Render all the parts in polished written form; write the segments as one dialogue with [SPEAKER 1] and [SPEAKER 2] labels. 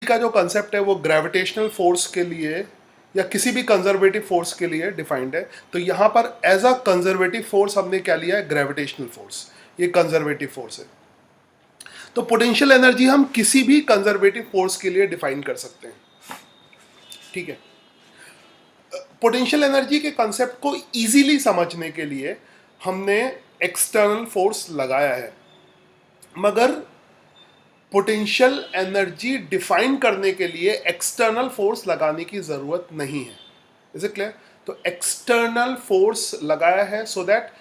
[SPEAKER 1] का जो कंसेप्ट है वो ग्रेविटेशनल फोर्स के लिए या किसी भी कंजर्वेटिव फोर्स के लिए डिफाइंड है। तो यहाँ पर एज अ कंजर्वेटिव फोर्स हमने क्या लिया है, ग्रेविटेशनल फोर्स। ये कंजर्वेटिव फोर्स है। तो पोटेंशियल एनर्जी हम किसी भी कंजर्वेटिव फोर्स के लिए डिफाइन कर सकते हैं। ठीक है। पोटेंशियल एनर्जी के कंसेप्ट को इजीली समझने के लिए हमने एक्सटर्नल फोर्स लगाया है, मगर पोटेंशियल एनर्जी डिफाइन करने के लिए एक्सटर्नल फोर्स लगाने की ज़रूरत नहीं है। Is it clear? तो एक्सटर्नल फोर्स लगाया है so that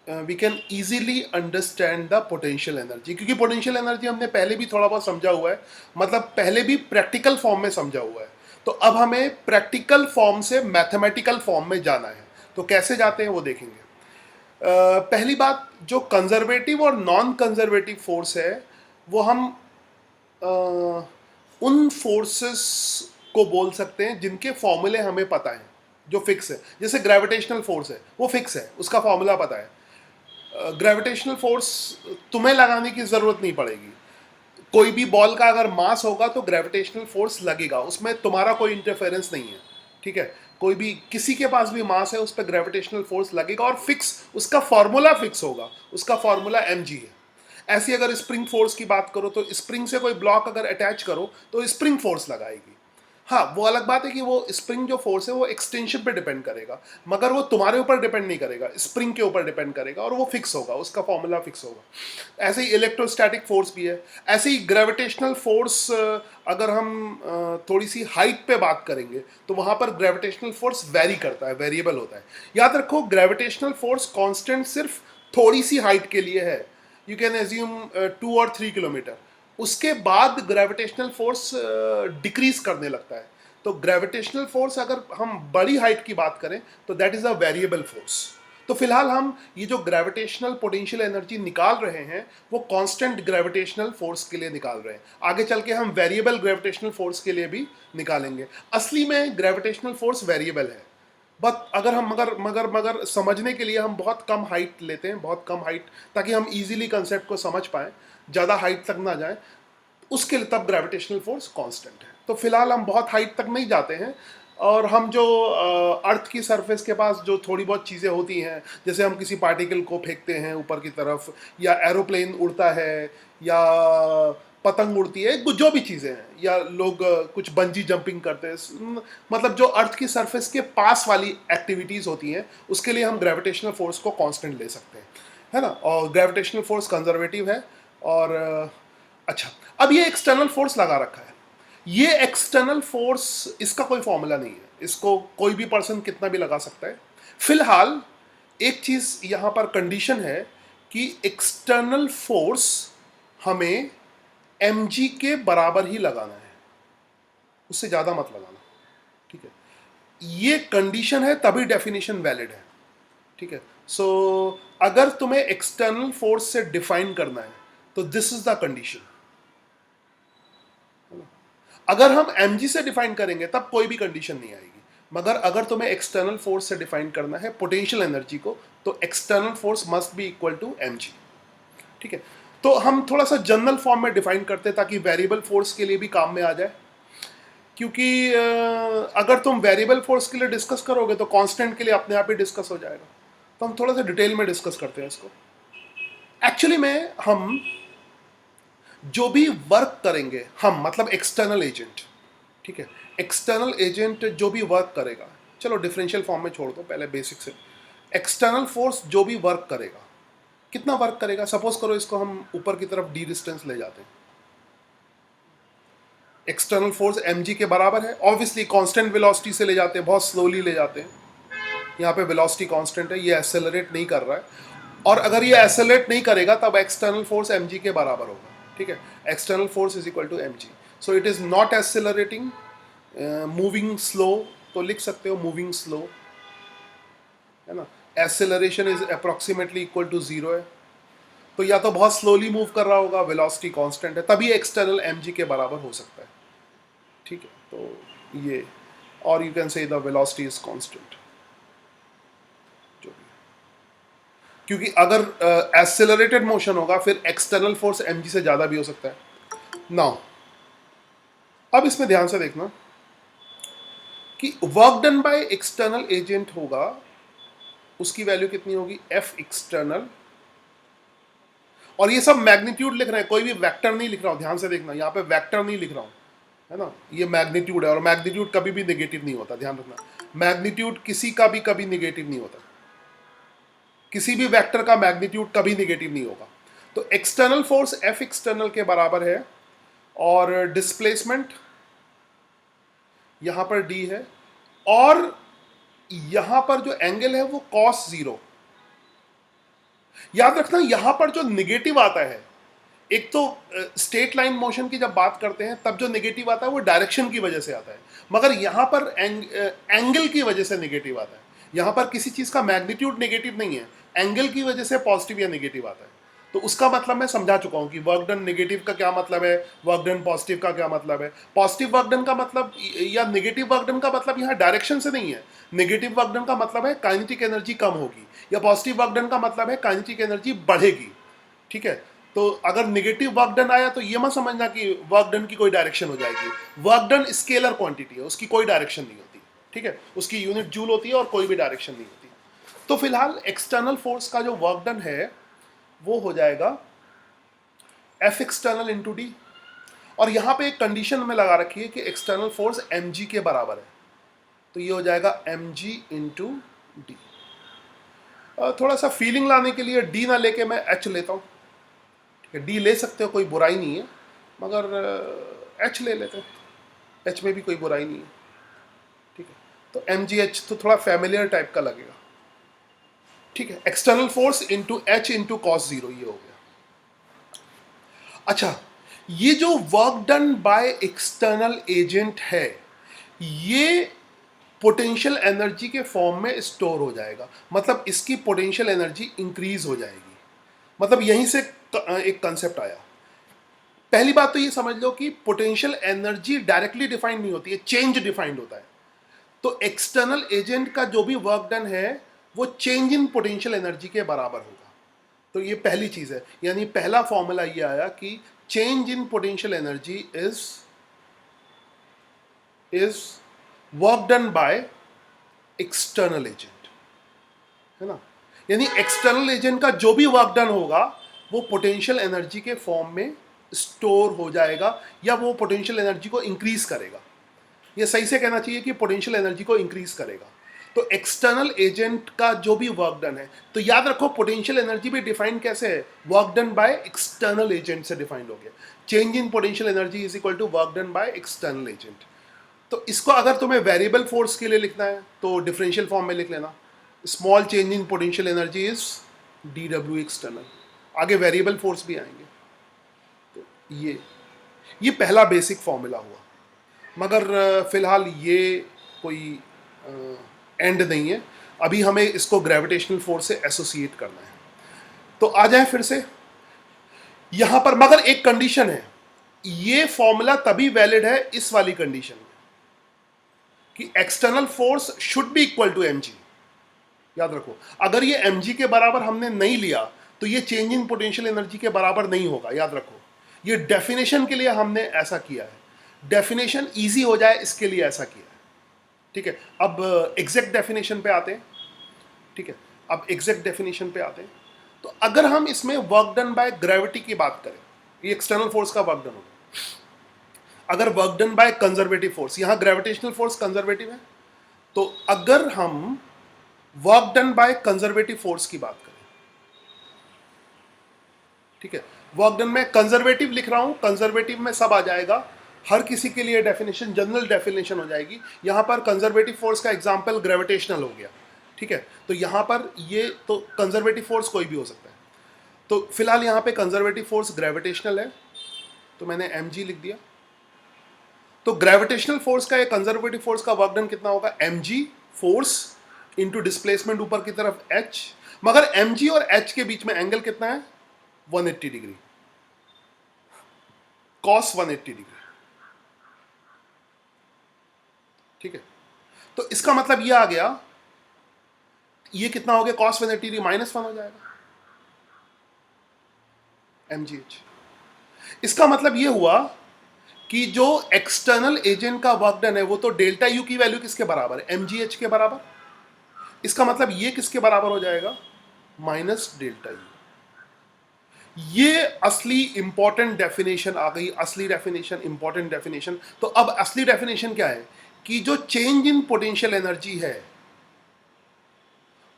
[SPEAKER 1] we can easily understand the potential energy, क्योंकि पोटेंशियल एनर्जी हमने पहले भी थोड़ा बहुत समझा हुआ है, मतलब पहले भी प्रैक्टिकल फॉर्म में समझा हुआ है। तो अब हमें प्रैक्टिकल फॉर्म से मैथमेटिकल फॉर्म में जाना है। तो कैसे जाते हैं वो देखेंगे। पहली बात, जो कंजर्वेटिव और नॉन कंजर्वेटिव फोर्स है वो हम उन फोर्सेस को बोल सकते हैं जिनके फॉर्मूले हमें पता है, जो फिक्स है। जैसे ग्रेविटेशनल फोर्स है, वो फिक्स है, उसका फॉर्मूला पता है। ग्रेविटेशनल फोर्स तुम्हें लगाने की ज़रूरत नहीं पड़ेगी। कोई भी बॉल का अगर मास होगा तो ग्रेविटेशनल फोर्स लगेगा, उसमें तुम्हारा कोई इंटरफेरेंस नहीं है। ठीक है। कोई भी, किसी के पास भी मास है उस पर ग्रेविटेशनल फोर्स लगेगा और फिक्स, उसका फॉर्मूला फिक्स होगा, उसका फॉर्मूला mg है। ऐसी अगर स्प्रिंग फोर्स की बात करो तो स्प्रिंग से कोई ब्लॉक अगर अटैच करो तो स्प्रिंग फोर्स लगाएगी। हाँ, वो अलग बात है कि वो स्प्रिंग जो फोर्स है वो एक्सटेंशन पे डिपेंड करेगा, मगर वो तुम्हारे ऊपर डिपेंड नहीं करेगा, स्प्रिंग के ऊपर डिपेंड करेगा और वो फिक्स होगा, उसका फॉर्मूला फिक्स होगा। ऐसे ही इलेक्ट्रोस्टैटिक फोर्स भी है। ऐसे ही ग्रेविटेशनल फोर्स, अगर हम थोड़ी सी हाइट पे बात करेंगे तो वहाँ पर ग्रेविटेशनल फोर्स वेरी करता है, वेरिएबल होता है। याद रखो, ग्रेविटेशनल फोर्स कांस्टेंट सिर्फ थोड़ी सी हाइट के लिए है। यू कैन एज्यूम 2 और 3 किलोमीटर। उसके बाद ग्रेविटेशनल फोर्स डिक्रीज करने लगता है। तो ग्रेविटेशनल फोर्स अगर हम बड़ी हाइट की बात करें तो that is a variable force. तो फिलहाल हम ये जो ग्रेविटेशनल पोटेंशियल एनर्जी निकाल रहे हैं वो कांस्टेंट ग्रेविटेशनल फोर्स के लिए निकाल रहे हैं। आगे चल के हम वेरिएबल ग्रेविटेशनल फोर्स के लिए भी निकालेंगे। असली में ग्रेविटेशनल फोर्स वेरिएबल है, बट अगर हम मगर मगर मगर समझने के लिए हम बहुत कम हाइट लेते हैं, बहुत कम हाइट, ताकि हम इजीली कंसेप्ट को समझ पाएँ, ज़्यादा हाइट तक ना जाए, उसके लिए तब ग्रेविटेशनल फोर्स कांस्टेंट है। तो फिलहाल हम बहुत हाइट तक नहीं जाते हैं, और हम जो अर्थ की सरफेस के पास जो थोड़ी बहुत चीज़ें होती हैं, जैसे हम किसी पार्टिकल को फेंकते हैं ऊपर की तरफ, या एरोप्लेन उड़ता है, या पतंग उड़ती है, कुछ जो भी चीज़ें हैं, या लोग कुछ बंजी जंपिंग करते हैं, मतलब जो अर्थ की सरफेस के पास वाली एक्टिविटीज़ होती हैं, उसके लिए हम ग्रेविटेशनल फोर्स को कांस्टेंट ले सकते हैं, है ना। और ग्रेविटेशनल फोर्स कंजर्वेटिव है। और अच्छा, अब ये एक्सटर्नल फोर्स लगा रखा है। ये एक्सटर्नल फोर्स, इसका कोई फॉर्मूला नहीं है, इसको कोई भी पर्सन कितना भी लगा सकता है। फिलहाल एक चीज़ यहाँ पर कंडीशन है कि एक्सटर्नल फोर्स हमें mg के बराबर ही लगाना है, उससे ज़्यादा मत लगाना। ठीक है, ये कंडीशन है, तभी डेफिनेशन वैलिड है। ठीक है। सो अगर तुम्हें एक्सटर्नल फोर्स से डिफाइन करना है तो दिस इज द कंडीशन। अगर हम mg से डिफाइन करेंगे तब कोई भी कंडीशन नहीं आएगी, मगर अगर तुम्हें एक्सटर्नल फोर्स से डिफाइन करना है पोटेंशियल एनर्जी को, तो external force must be equal to mg। ठीक है। तो हम थोड़ा सा जनरल फॉर्म में डिफाइन करते हैं ताकि वेरिएबल फोर्स के लिए भी काम में आ जाए, क्योंकि अगर तुम वेरिएबल फोर्स के लिए डिस्कस करोगे तो कांस्टेंट के लिए अपने आप ही डिस्कस हो जाएगा। तो हम थोड़ा सा डिटेल में डिस्कस करते हैं इसको। एक्चुअली में हम जो भी वर्क करेंगे, हम मतलब एक्सटर्नल एजेंट, ठीक है, एक्सटर्नल एजेंट जो भी वर्क करेगा, चलो डिफरेंशियल फॉर्म में छोड़ दो, पहले बेसिक से। एक्सटर्नल फोर्स जो भी वर्क करेगा, कितना वर्क करेगा, सपोज करो इसको हम ऊपर की तरफ डी डिस्टेंस ले जाते हैं, एक्सटर्नल फोर्स mg के बराबर है। ऑब्वियसली कांस्टेंट वेलोसिटी से ले जाते हैं, बहुत स्लोली ले जाते हैं, यहाँ पे वेलोसिटी कांस्टेंट है, ये एक्सेलरेट नहीं कर रहा है। और अगर ये एक्सेलरेट नहीं करेगा तब एक्सटर्नल फोर्स mg के बराबर होगा। ठीक है, external force is equal to mg। So it is not accelerating, moving slow, तो लिख सकते हो मूविंग स्लो, है ना। Acceleration is approximately equal to 0 है, तो या तो बहुत स्लोली मूव कर रहा होगा, वेलोसिटी कांस्टेंट है, तभी एक्सटर्नल mg के बराबर हो सकता है। ठीक है, तो ये, और you can say the velocity is constant, जो भी, क्योंकि अगर एक्सेलरेटेड मोशन होगा फिर एक्सटर्नल फोर्स mg से ज़्यादा भी हो सकता है। नाउ अब इसमें ध्यान से देखना कि work done by external agent होगा, उसकी वैल्यू कितनी होगी, एफ एक्सटर्नल। और ये सब मैग्नीट्यूड लिख रहे हैं, कोई भी वेक्टर नहीं लिख रहा हूं, ध्यान से देखना, यहां पे वेक्टर नहीं लिख रहा हूं, है ना, ये मैग्नीट्यूड है, और मैग्नीट्यूड कभी भी नेगेटिव नहीं होता, ध्यान रखना, मैग्नीट्यूड किसी का भी कभी नेगेटिव नहीं होता, किसी भी वेक्टर का मैग्नीट्यूड कभी नेगेटिव नहीं होगा। तो एक्सटर्नल फोर्स एफ एक्सटर्नल के बराबर है, और डिस्प्लेसमेंट यहां पर डी है, और यहां पर जो एंगल है वो कॉस जीरो। याद रखना यहां पर जो निगेटिव आता है, एक तो स्ट्रेट लाइन मोशन की जब बात करते हैं तब जो नेगेटिव आता है वो डायरेक्शन की वजह से आता है, मगर यहां पर एंगल की वजह से नेगेटिव आता है। यहां पर किसी चीज का मैग्नीट्यूड नेगेटिव नहीं है, एंगल की वजह से पॉजिटिव या नेगेटिव आता है। तो उसका मतलब मैं समझा चुका हूं कि वर्क डन नेगेटिव का क्या मतलब है, वर्क डन पॉजिटिव का क्या मतलब है। पॉजिटिव वर्क डन का मतलब या नेगेटिव वर्क डन का मतलब यहाँ डायरेक्शन से नहीं है। नेगेटिव वर्क डन का मतलब है काइनेटिक एनर्जी कम होगी, या पॉजिटिव वर्क डन का मतलब है काइनेटिक एनर्जी बढ़ेगी। ठीक है, तो अगर नेगेटिव वर्क डन आया तो ये मत समझना कि वर्क डन की कोई डायरेक्शन हो जाएगी। वर्क डन स्केलर क्वांटिटी है, उसकी कोई डायरेक्शन नहीं होती। ठीक है, उसकी यूनिट जूल होती है और कोई भी डायरेक्शन नहीं होती। तो फिलहाल एक्सटर्नल फोर्स का जो वर्क डन है वो हो जाएगा एफ एक्सटर्नल इंटू डी, और यहां पे एक कंडीशन में लगा रखी है कि एक्सटर्नल फोर्स एम जी के बराबर है, तो ये हो जाएगा एम जी इंटू डी। थोड़ा सा फीलिंग लाने के लिए डी ना लेके मैं एच लेता हूँ। ठीक है, डी ले सकते हो, कोई बुराई नहीं है, मगर एच ले लेते हैं, एच में भी कोई बुराई नहीं है। ठीक है, तो एम जी एच तो थोड़ा फैमिलियर टाइप का लगेगा। ठीक है, external force into H into cos zero, ये हो गया। अच्छा, ये जो work done by external agent है, ये पोटेंशियल एनर्जी के फॉर्म में स्टोर हो जाएगा, मतलब इसकी पोटेंशियल एनर्जी इंक्रीज हो जाएगी। मतलब यहीं से एक कंसेप्ट आया। पहली बात तो ये समझ लो कि पोटेंशियल एनर्जी डायरेक्टली डिफाइंड नहीं होती है, चेंज डिफाइंड होता है। तो एक्सटर्नल एजेंट का जो भी वर्क डन है वो चेंज इन पोटेंशियल एनर्जी के बराबर होगा। तो ये पहली चीज है, यानी पहला फॉर्मूला ये आया कि change in potential energy is work done by external agent, है ना। यानी एक्सटर्नल एजेंट का जो भी वर्क डन होगा वो पोटेंशियल एनर्जी के फॉर्म में स्टोर हो जाएगा, या वो पोटेंशियल एनर्जी को इंक्रीज करेगा। ये सही से कहना चाहिए कि पोटेंशियल एनर्जी को इंक्रीज करेगा। तो एक्सटर्नल एजेंट का जो भी वर्क डन है, तो याद रखो पोटेंशियल एनर्जी भी डिफाइन कैसे है, work done by external agent से डिफाइंड हो गया। Change in potential energy is equal to work done by external agent. तो इसको अगर तुम्हें वेरिएबल फोर्स के लिए लिखना है तो डिफरेंशियल फॉर्म में लिख लेना, small change in potential energy is D W external. आगे वेरिएबल फोर्स भी आएंगे। तो ये पहला बेसिक फॉर्मूला हुआ, मगर फिलहाल ये कोई एंड नहीं है, अभी हमें इसको ग्रेविटेशनल फोर्स से एसोसिएट करना है। तो आ जाए फिर से यहां पर, मगर एक कंडीशन है, ये फॉर्मूला तभी वैलिड है इस वाली कंडीशन में कि external force should be equal to M G. याद रखो, अगर ये एम जी के बराबर हमने नहीं लिया तो ये चेंज इन पोटेंशियल एनर्जी के बराबर नहीं होगा। याद रखो, ये डेफिनेशन के लिए हमने ऐसा किया है, डेफिनेशन इजी हो जाए इसके लिए ऐसा किया है। ठीक है, अब एग्जैक्ट डेफिनेशन पे आते हैं। ठीक है, अब एग्जैक्ट डेफिनेशन पे आते हैं। तो अगर हम इसमें वर्क डन बाय ग्रेविटी की बात करें, ये एक्सटर्नल फोर्स का वर्क डन होगा। अगर work done by conservative force, यहां ग्रेविटेशनल फोर्स कंजर्वेटिव है, तो अगर हम work done by conservative force की बात करें, ठीक है, वर्क डन में कंजर्वेटिव लिख रहा हूं, कंजर्वेटिव में सब आ जाएगा, हर किसी के लिए डेफिनेशन जनरल डेफिनेशन हो जाएगी। यहां पर कंजर्वेटिव फोर्स का एग्जांपल ग्रेविटेशनल हो गया। ठीक है, तो यहां पर ये तो कंजर्वेटिव फोर्स कोई भी हो सकता है। तो फिलहाल यहां पे कंजर्वेटिव फोर्स ग्रेविटेशनल है, तो मैंने mg लिख दिया। तो ग्रेविटेशनल फोर्स का या कंजर्वेटिव फोर्स का वर्क डन कितना होगा, mg फोर्स इंटू डिस्प्लेसमेंट ऊपर की तरफ h, मगर mg और h के बीच में एंगल कितना है, 180 डिग्री, cos 180 डिग्री। ठीक है, तो इसका मतलब ये आ गया, ये कितना हो गया, cos 180 डिग्री -1 हो जाएगा mgh। इसका मतलब ये हुआ कि जो एक्सटर्नल एजेंट का वर्क डन है वो तो डेल्टा यू की वैल्यू किसके बराबर है, mgh के बराबर। इसका मतलब ये किसके बराबर हो जाएगा, माइनस डेल्टा यू। ये असली इंपॉर्टेंट डेफिनेशन आ गई, असली डेफिनेशन, इंपॉर्टेंट डेफिनेशन। तो अब असली डेफिनेशन क्या है कि जो चेंज इन पोटेंशियल एनर्जी है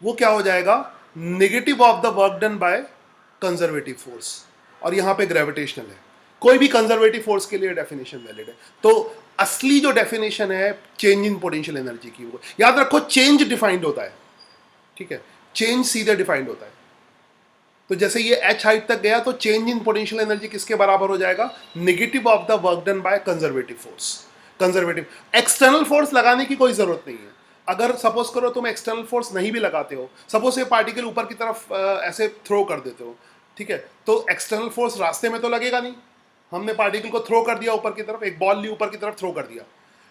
[SPEAKER 1] वो क्या हो जाएगा, negative of the work done by conservative force, और यहां पे ग्रेविटेशनल है। कोई भी कंजर्वेटिव फोर्स के लिए डेफिनेशन वैलिड है। तो असली जो डेफिनेशन है चेंज इन पोटेंशियल एनर्जी की, वो याद रखो, चेंज डिफाइंड होता है, ठीक है, चेंज सीधे डिफाइंड होता है। तो जैसे ये h हाइट तक गया तो चेंज इन पोटेंशियल एनर्जी किसके बराबर हो जाएगा, negative of the work done by conservative force. Conservative external force लगाने की कोई जरूरत नहीं है। अगर सपोज करो तुम एक्सटर्नल फोर्स नहीं भी लगाते हो, सपोज ये पार्टिकल ऊपर की तरफ ऐसे थ्रो कर देते हो, ठीक है, तो एक्सटर्नल फोर्स रास्ते में तो लगेगा नहीं। हमने पार्टिकल को थ्रो कर दिया ऊपर की तरफ, एक बॉल ली ऊपर की तरफ थ्रो कर दिया,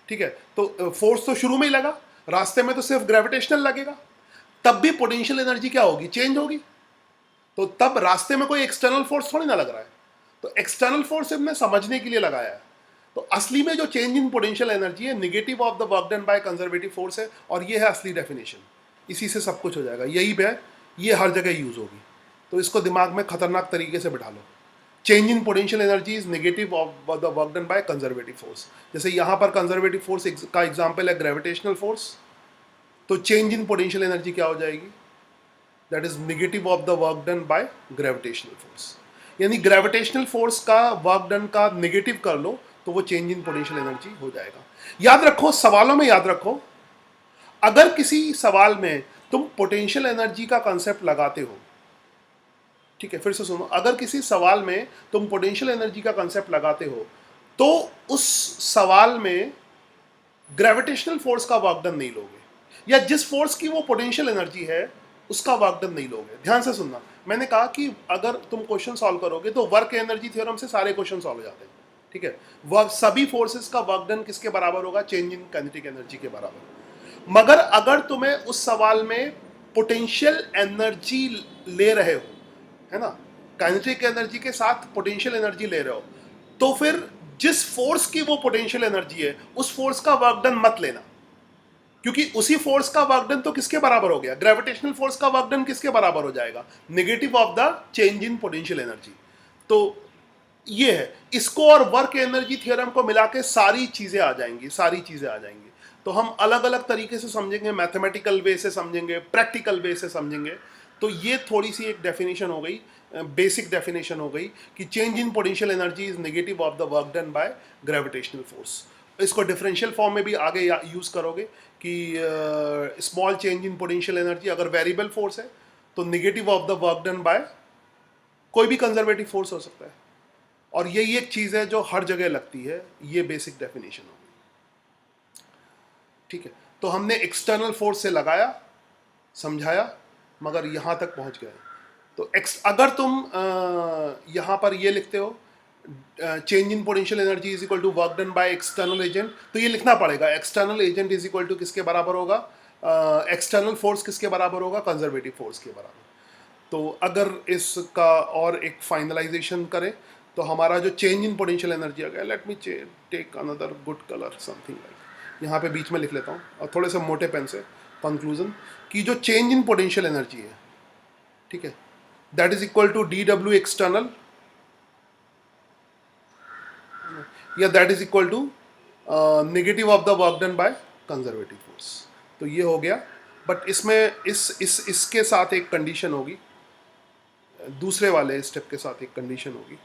[SPEAKER 1] ठीक है, तो फोर्स तो शुरू में ही लगा, रास्ते में तो सिर्फ ग्रेविटेशनल लगेगा। तब भी पोटेंशियल एनर्जी क्या होगी, चेंज होगी। तो तब रास्ते में कोई एक्सटर्नल फोर्स थोड़ी ना लग रहा है, तो एक्सटर्नल फोर्स हमने समझने के लिए लगाया है। तो असली में जो चेंज इन पोटेंशियल एनर्जी है negative of the work done by conservative force है, और ये है असली डेफिनेशन। इसी से सब कुछ हो जाएगा, यही पे ये हर जगह यूज होगी। तो इसको दिमाग में खतरनाक तरीके से बिठा लो। Change in potential energy is negative of the work done by conservative force. जैसे यहाँ पर कंजर्वेटिव फोर्स का एग्जाम्पल है ग्रेविटेशनल फोर्स, तो चेंज इन पोटेंशियल एनर्जी क्या हो जाएगी, that is negative of the work done by gravitational force. यानी ग्रेविटेशनल फोर्स का वर्क डन का नेगेटिव कर लो तो वो चेंज इन पोटेंशियल एनर्जी हो जाएगा। याद रखो, सवालों में याद रखो, अगर किसी सवाल में तुम पोटेंशियल एनर्जी का कंसेप्ट लगाते हो, ठीक है, फिर से सुनो, अगर किसी सवाल में तुम पोटेंशियल एनर्जी का कंसेप्ट लगाते हो तो उस सवाल में ग्रेविटेशनल फोर्स का वर्क डन नहीं लोगे, या जिस फोर्स की वो पोटेंशियल एनर्जी है उसका वर्क डन नहीं लोगे। ध्यान से सुनना, मैंने कहा कि अगर तुम क्वेश्चन सॉल्व करोगे तो वर्क एनर्जी थ्योरम से सारे क्वेश्चन सॉल्व हो जाते हैं, ठीक है। वर्क, सभी फोर्सेस का वर्क डन किसके बराबर होगा, चेंज इन काइनेटिक एनर्जी के बराबर। मगर अगर तुम्हें उस सवाल में पोटेंशियल एनर्जी ले रहे हो, है ना, काइनेटिक एनर्जी के साथ पोटेंशियल एनर्जी ले रहे हो, तो फिर जिस फोर्स की वो पोटेंशियल एनर्जी है उस फोर्स का वर्क डन मत लेना, क्योंकि उसी फोर्स का वर्क डन तो किसके बराबर हो गया, ग्रेविटेशनल फोर्स का वर्क डन किसके बराबर हो जाएगा, negative of the change in potential energy. तो ये है, इसको और वर्क एनर्जी थ्योरम को मिला के सारी चीजें आ जाएंगी, सारी चीजें आ जाएंगी। तो हम अलग अलग तरीके से समझेंगे, मैथमेटिकल वे से समझेंगे, प्रैक्टिकल वे से समझेंगे। तो ये थोड़ी सी एक डेफिनेशन हो गई, बेसिक डेफिनेशन हो गई कि change in potential energy is negative of the work done by gravitational force. इसको डिफरेंशियल फॉर्म में भी आगे यूज करोगे कि small change in potential energy अगर वेरिएबल फोर्स है तो negative of the work done bye कोई भी कंजर्वेटिव फोर्स हो सकता है। और यही एक चीज है जो हर जगह लगती है, ये बेसिक डेफिनेशन होगी, ठीक है। तो हमने एक्सटर्नल फोर्स से लगाया, समझाया, मगर यहां तक पहुंच गए। तो अगर तुम यहां पर ये लिखते हो change in potential energy is equal to work done by external agent, तो ये लिखना पड़ेगा external agent is equal to किसके बराबर होगा, एक्सटर्नल फोर्स किसके बराबर होगा, कंजर्वेटिव फोर्स के बराबर। तो अगर इसका और एक फाइनलाइजेशन करें तो हमारा जो चेंज इन पोटेंशियल एनर्जी आ गया, let me take another good colour, something like, यहाँ पे बीच में लिख लेता हूँ और थोड़े से मोटे पेन से, कंक्लूजन कि जो चेंज इन पोटेंशियल एनर्जी है, ठीक है, that is equal to D W external, या that is equal to negative of the work done by conservative force. तो ये हो गया, बट इसमें इसके साथ एक कंडीशन होगी, दूसरे वाले स्टेप के साथ एक कंडीशन होगी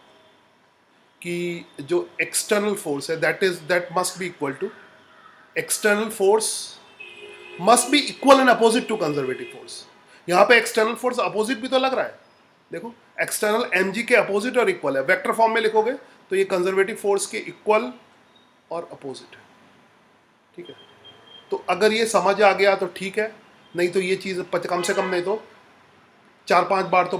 [SPEAKER 1] कि जो एक्सटर्नल फोर्स है that must be equal to, external force must be equal and opposite to conservative force. यहाँ पे एक्सटर्नल फोर्स अपोजिट भी तो लग रहा है, देखो एक्सटर्नल mg के अपोजिट और इक्वल है, वेक्टर फॉर्म में लिखोगे तो ये कंजर्वेटिव फोर्स के इक्वल और अपोजिट है, ठीक है। तो अगर ये समझ आ गया तो ठीक है, नहीं तो ये चीज़ कम से कम नहीं तो 4-5 बार तो